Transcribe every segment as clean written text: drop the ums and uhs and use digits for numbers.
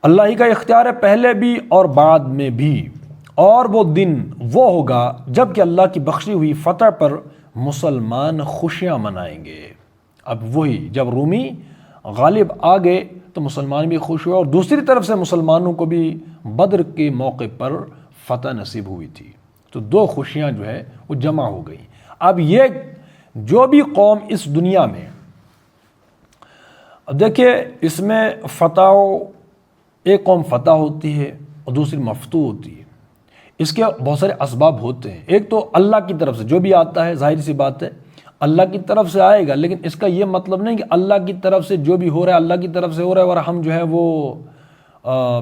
اللہ ہی کا اختیار ہے پہلے بھی اور بعد میں بھی، اور وہ دن وہ ہوگا جب کہ اللہ کی بخشی ہوئی فتح پر مسلمان خوشیاں منائیں گے۔ اب وہی جب رومی غالب آ گئے تو مسلمان بھی خوش ہوئے، اور دوسری طرف سے مسلمانوں کو بھی بدر کے موقع پر فتح نصیب ہوئی تھی، تو دو خوشیاں جو ہے وہ جمع ہو گئی۔ اب یہ جو بھی قوم اس دنیا میں، اب دیکھیے اس میں فتح، ایک قوم فتح ہوتی ہے اور دوسری مفتوح ہوتی ہے، اس کے بہت سارے اسباب ہوتے ہیں۔ ایک تو اللہ کی طرف سے جو بھی آتا ہے، ظاہر سی بات ہے اللہ کی طرف سے آئے گا، لیکن اس کا یہ مطلب نہیں کہ اللہ کی طرف سے جو بھی ہو رہا ہے اللہ کی طرف سے ہو رہا ہے اور ہم جو ہے وہ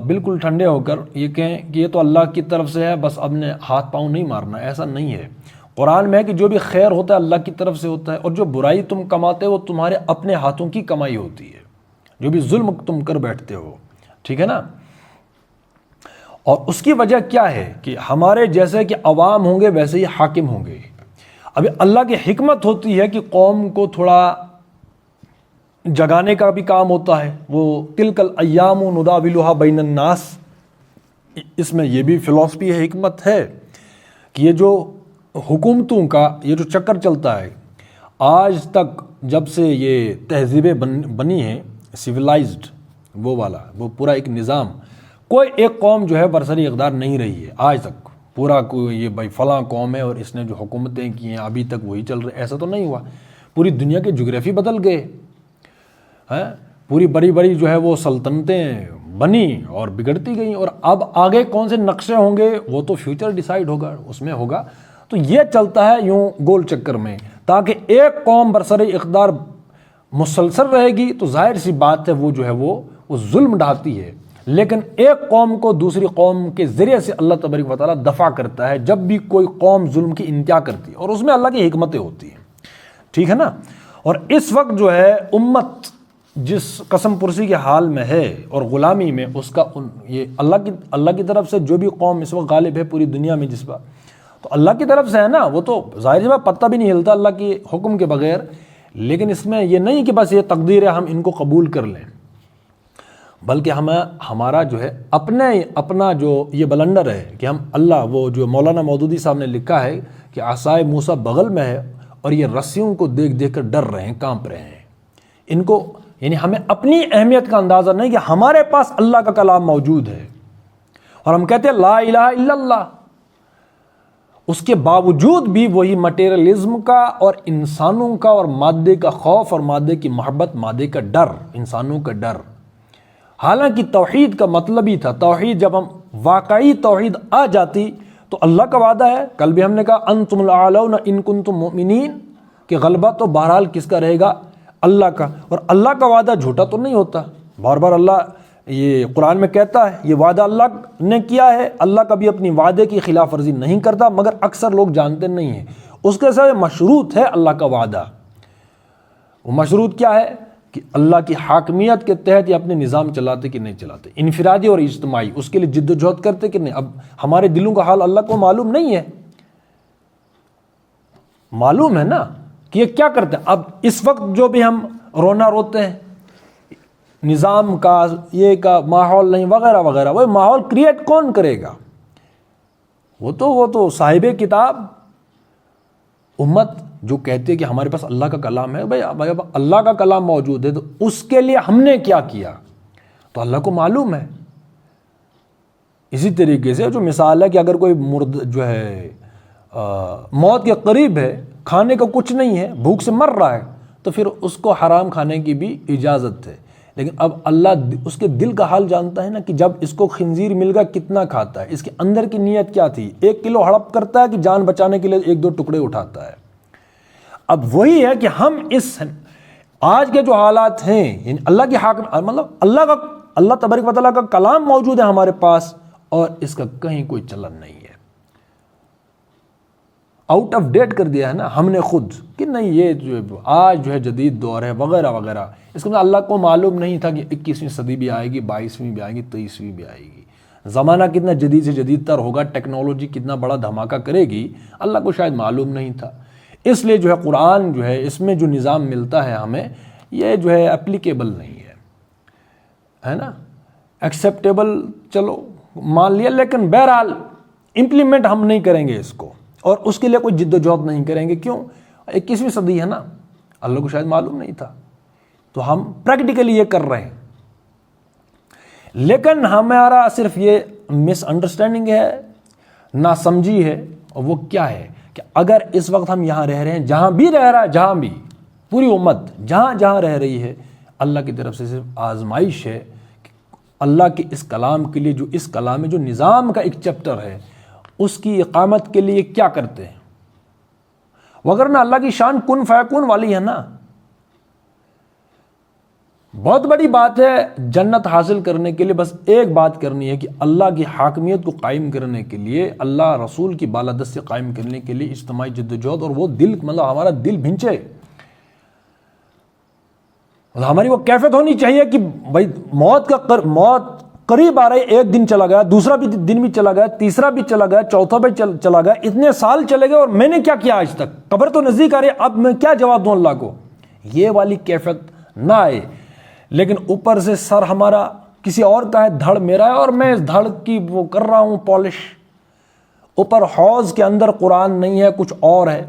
بالکل ٹھنڈے ہو کر یہ کہیں کہ یہ تو اللہ کی طرف سے ہے، بس اب نے ہاتھ پاؤں نہیں مارنا، ایسا نہیں ہے۔ قرآن میں ہے کہ جو بھی خیر ہوتا ہے اللہ کی طرف سے ہوتا ہے، اور جو برائی تم کماتے ہو تمہارے اپنے ہاتھوں کی کمائی ہوتی ہے، جو بھی ظلم تم کر بیٹھتے ہو، ٹھیک ہے نا۔ اور اس کی وجہ کیا ہے کہ ہمارے جیسے کہ عوام ہوں گے ویسے ہی حاکم ہوں گے۔ ابھی اللہ کی حکمت ہوتی ہے کہ قوم کو تھوڑا جگانے کا بھی کام ہوتا ہے، وہ تلک الایام نداولها بین الناس، اس میں یہ بھی فلسفی ہے، حکمت ہے کہ یہ جو حکومتوں کا یہ جو چکر چلتا ہے آج تک، جب سے یہ تہذیبیں بنی ہیں سویلائزڈ، وہ والا وہ پورا ایک نظام، کوئی ایک قوم جو ہے برسری اقدار نہیں رہی ہے آج تک، پورا کوئی یہ بھائی فلاں قوم ہے اور اس نے جو حکومتیں کی ہیں ابھی تک وہی چل رہے، ایسا تو نہیں ہوا۔ پوری دنیا کے جغرافی بدل گئے ہیں، پوری بڑی بڑی جو ہے وہ سلطنتیں بنی اور بگڑتی گئیں، اور اب آگے کون سے نقشے ہوں گے وہ تو فیوچر ڈیسائیڈ ہوگا، اس میں ہوگا۔ تو یہ چلتا ہے یوں گول چکر میں، تاکہ ایک قوم برسری اقدار مسلسل رہے گی تو ظاہر سی بات ہے وہ جو ہے وہ ظلم ڈھاتی ہے، لیکن ایک قوم کو دوسری قوم کے ذریعے سے اللہ تبارک و تعالیٰ دفع کرتا ہے جب بھی کوئی قوم ظلم کی انتہا کرتی ہے، اور اس میں اللہ کی حکمتیں ہوتی ہیں، ٹھیک ہے نا۔ اور اس وقت جو ہے امت جس قسم پرسی کے حال میں ہے اور غلامی میں، اس کا یہ اللہ کی طرف سے جو بھی قوم اس وقت غالب ہے پوری دنیا میں جس پر، تو اللہ کی طرف سے ہے نا، وہ تو ظاہر سی بات پتہ بھی نہیں ہلتا اللہ کے حکم کے بغیر، لیکن اس میں یہ نہیں کہ بس یہ تقدیر ہے ہم ان کو قبول کر لیں، بلکہ ہمارا جو ہے اپنا جو یہ بلنڈر ہے کہ ہم اللہ، وہ جو مولانا مودودی صاحب نے لکھا ہے کہ عصائے موسیٰ بغل میں ہے اور یہ رسیوں کو دیکھ دیکھ کر ڈر رہے ہیں، کانپ رہے ہیں، ان کو یعنی ہمیں اپنی اہمیت کا اندازہ نہیں کہ ہمارے پاس اللہ کا کلام موجود ہے اور ہم کہتے ہیں لا الہ الا اللہ، اس کے باوجود بھی وہی مٹیریلزم کا اور انسانوں کا اور مادے کا خوف اور مادے کی محبت، مادے کا ڈر، انسانوں کا ڈر۔ حالانکہ توحید کا مطلب ہی تھا، توحید جب ہم واقعی توحید آ جاتی تو اللہ کا وعدہ ہے، کل بھی ہم نے کہا انتم الاعلون ان کنتم مؤمنین، کہ غلبہ تو بہرحال کس کا رہے گا؟ اللہ کا، اور اللہ کا وعدہ جھوٹا تو نہیں ہوتا، بار بار اللہ یہ قرآن میں کہتا ہے، یہ وعدہ اللہ نے کیا ہے، اللہ کبھی اپنی وعدے کی خلاف ورزی نہیں کرتا، مگر اکثر لوگ جانتے نہیں ہیں۔ اس کے ساتھ مشروط ہے اللہ کا وعدہ، وہ مشروط کیا ہے کہ اللہ کی حاکمیت کے تحت یہ اپنے نظام چلاتے کہ نہیں چلاتے، انفرادی اور اجتماعی، اس کے لیے جد و جہد کرتے کہ نہیں۔ اب ہمارے دلوں کا حال اللہ کو معلوم نہیں ہے، معلوم ہے نا کہ یہ کیا کرتے ہیں۔ اب اس وقت جو بھی ہم رونا روتے ہیں نظام کا، یہ کا ماحول نہیں وغیرہ وغیرہ، وہ ماحول کریٹ کون کرے گا؟ وہ تو صاحب کتاب امت جو کہتے ہیں کہ ہمارے پاس اللہ کا کلام ہے، بھائی اب اللہ کا کلام موجود ہے تو اس کے لیے ہم نے کیا کیا تو اللہ کو معلوم ہے۔ اسی طریقے سے جو مثال ہے کہ اگر کوئی مرد جو ہے موت کے قریب ہے، کھانے کو کچھ نہیں ہے، بھوک سے مر رہا ہے، تو پھر اس کو حرام کھانے کی بھی اجازت ہے، لیکن اب اللہ اس کے دل کا حال جانتا ہے نا کہ جب اس کو خنزیر مل گا کتنا کھاتا ہے، اس کے اندر کی نیت کیا تھی، 1 کلو ہڑپ کرتا ہے کہ جان بچانے کے لیے 1-2 ٹکڑے اٹھاتا ہے۔ اب وہی ہے کہ ہم اس آج کے جو حالات ہیں، یعنی اللہ کی حاکم، مطلب اللہ تبارک و تعالیٰ کا کلام موجود ہے ہمارے پاس اور اس کا کہیں کوئی چلن نہیں ہے، آؤٹ آف ڈیٹ کر دیا ہے نا ہم نے خود کہ نہیں یہ جو آج جو ہے جدید دور ہے وغیرہ وغیرہ۔ اس کا اللہ کو معلوم نہیں تھا کہ 21ویں صدی بھی آئے گی، 22ویں بھی آئے گی، 23ویں بھی آئے گی، زمانہ کتنا جدید سے جدید تر ہوگا، ٹیکنالوجی کتنا بڑا دھماکہ کرے گی، اللہ کو شاید معلوم نہیں تھا۔ اس لیے جو ہے قرآن جو ہے اس میں جو نظام ملتا ہے ہمیں، یہ جو ہے اپلیکیبل نہیں ہے نا، ایکسیپٹیبل چلو مان لیا، لیکن بہرحال امپلیمنٹ ہم نہیں کریں گے اس کو، اور اس کے لیے کوئی جد و جہد نہیں کریں گے. کیوں؟ 21ویں صدی ہے نا، اللہ کو شاید معلوم نہیں تھا، تو ہم پریکٹیکلی یہ کر رہے ہیں. لیکن ہمارا صرف یہ مس انڈرسٹینڈنگ ہے، ناسمجھی ہے، اور وہ کیا ہے کہ اگر اس وقت ہم یہاں رہ رہے ہیں، جہاں بھی رہ رہا ہے، جہاں بھی پوری امت جہاں جہاں رہ رہی ہے، اللہ کی طرف سے صرف آزمائش ہے کہ اللہ کے اس کلام کے لیے، جو اس کلام میں جو نظام کا ایک چیپٹر ہے، اس کی اقامت کے لیے کیا کرتے ہیں. وگرنہ اللہ کی شان کن فیکون والی ہے نا. بہت بڑی بات ہے جنت حاصل کرنے کے لیے بس ایک بات کرنی ہے کہ اللہ کی حاکمیت کو قائم کرنے کے لیے، اللہ رسول کی بالادستی قائم کرنے کے لیے اجتماعی جدوجہد، اور وہ دل، مطلب ہمارا دل بھنچے، ہماری وہ کیفیت ہونی چاہیے کہ بھائی موت قریب آ رہی، ایک دن چلا گیا، دوسرا بھی دن بھی چلا گیا، تیسرا بھی چلا گیا، چوتھا بھی چلا گیا، اتنے سال چلے گئے اور میں نے کیا کیا آج تک، قبر تو نزدیک آ رہی ہے، اب میں کیا جواب دوں اللہ کو. یہ والی کیفیت نہ آئے، لیکن اوپر سے سر ہمارا کسی اور کا ہے، دھڑ میرا ہے اور میں اس دھڑ کی وہ کر رہا ہوں پالش. اوپر حوض کے اندر قرآن نہیں ہے، کچھ اور ہے،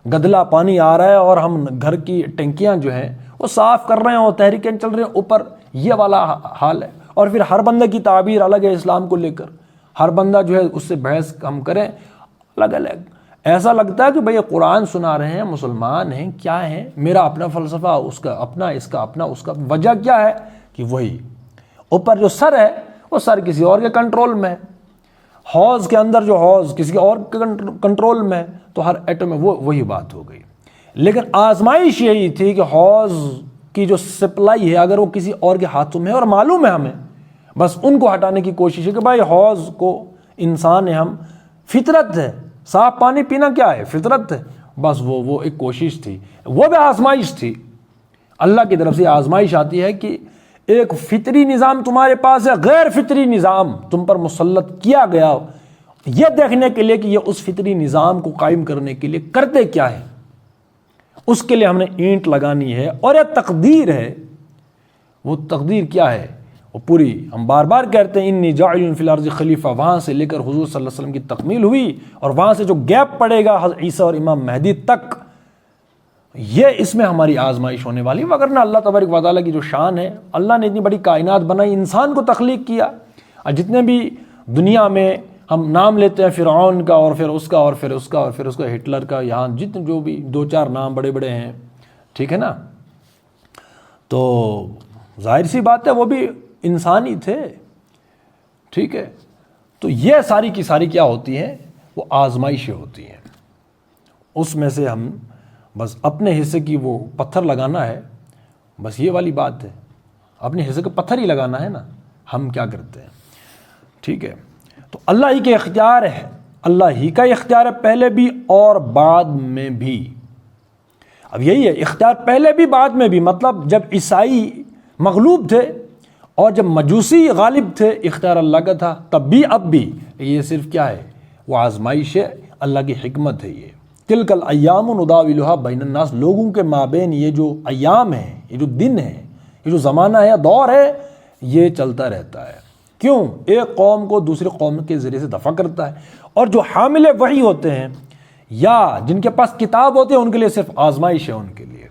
گدلا پانی آ رہا ہے اور ہم گھر کی ٹنکیاں جو ہیں وہ صاف کر رہے ہیں اور تحریکیں چل رہی ہیں، اوپر یہ والا حال ہے. اور پھر ہر بندے کی تعبیر الگ ہے اسلام کو لے کر، ہر بندہ جو ہے اس سے بحث ہم کریں الگ الگ. ایسا لگتا ہے کہ بھئی قرآن سنا رہے ہیں، مسلمان ہیں، کیا ہیں، میرا اپنا فلسفہ، اس کا اپنا، اس کا اپنا، اس کا. وجہ کیا ہے کہ وہی اوپر جو سر ہے وہ سر کسی اور کے کنٹرول میں ہے، حوض کے اندر جو حوض کسی اور کے کنٹرول میں ہے، تو ہر ایٹم میں وہی بات ہو گئی. لیکن آزمائش یہی تھی کہ حوض کی جو سپلائی ہے اگر وہ کسی اور کے ہاتھوں میں ہے، اور معلوم ہے ہمیں، بس ان کو ہٹانے کی کوشش ہے کہ بھائی حوض کو انسان ہے، ہم فطرت ہے، صاف پانی پینا کیا ہے، فطرت ہے. بس وہ ایک کوشش تھی، وہ بھی آزمائش تھی. اللہ کی طرف سے آزمائش آتی ہے کہ ایک فطری نظام تمہارے پاس ہے، غیر فطری نظام تم پر مسلط کیا گیا، یہ دیکھنے کے لیے کہ یہ اس فطری نظام کو قائم کرنے کے لیے کرتے کیا ہے. اس کے لیے ہم نے اینٹ لگانی ہے، اور یہ تقدیر ہے. وہ تقدیر کیا ہے؟ وہ پوری، ہم بار بار کہتے ہیں انی جاعل فی الارض خلیفہ، وہاں سے لے کر حضور صلی اللہ علیہ وسلم کی تکمیل ہوئی، اور وہاں سے جو گیپ پڑے گا حضرت عیسیٰ اور امام مہدی تک، یہ اس میں ہماری آزمائش ہونے والی. وگرنہ اللہ تبارک و تعالیٰ کی جو شان ہے، اللہ نے اتنی بڑی کائنات بنائی، انسان کو تخلیق کیا، اور جتنے بھی دنیا میں ہم نام لیتے ہیں فرعون کا اور پھر اس کا اور پھر اس کا اور پھر اس کا ہٹلر کا، یہاں جتنے جو بھی 2-4 نام بڑے بڑے ہیں، ٹھیک ہے نا، تو ظاہر سی بات ہے وہ بھی انسان ہی تھے، ٹھیک ہے. تو یہ ساری کی ساری کیا ہوتی ہیں؟ وہ آزمائشیں ہوتی ہیں. اس میں سے ہم بس اپنے حصے کی وہ پتھر لگانا ہے، بس یہ والی بات ہے، اپنے حصے کا پتھر ہی لگانا ہے نا. ہم کیا کرتے ہیں؟ ٹھیک ہے. تو اللہ ہی کے اختیار ہے، اللہ ہی کا اختیار ہے پہلے بھی اور بعد میں بھی. اب یہی ہے اختیار پہلے بھی بعد میں بھی، مطلب جب عیسائی مغلوب تھے اور جب مجوسی غالب تھے، اختیار اللہ کا تھا، تب بھی اب بھی. یہ صرف کیا ہے؟ وہ آزمائش ہے، اللہ کی حکمت ہے. یہ تلک الایام نداولها بین الناس، لوگوں کے مابین یہ جو ایام ہیں، یہ جو دن ہیں، یہ جو زمانہ ہے، دور ہے، یہ چلتا رہتا ہے. کیوں؟ ایک قوم کو دوسری قوم کے ذریعے سے دفع کرتا ہے. اور جو حامل وحی ہوتے ہیں یا جن کے پاس کتاب ہوتے ہیں، ان کے لیے صرف آزمائش ہے ان کے لیے.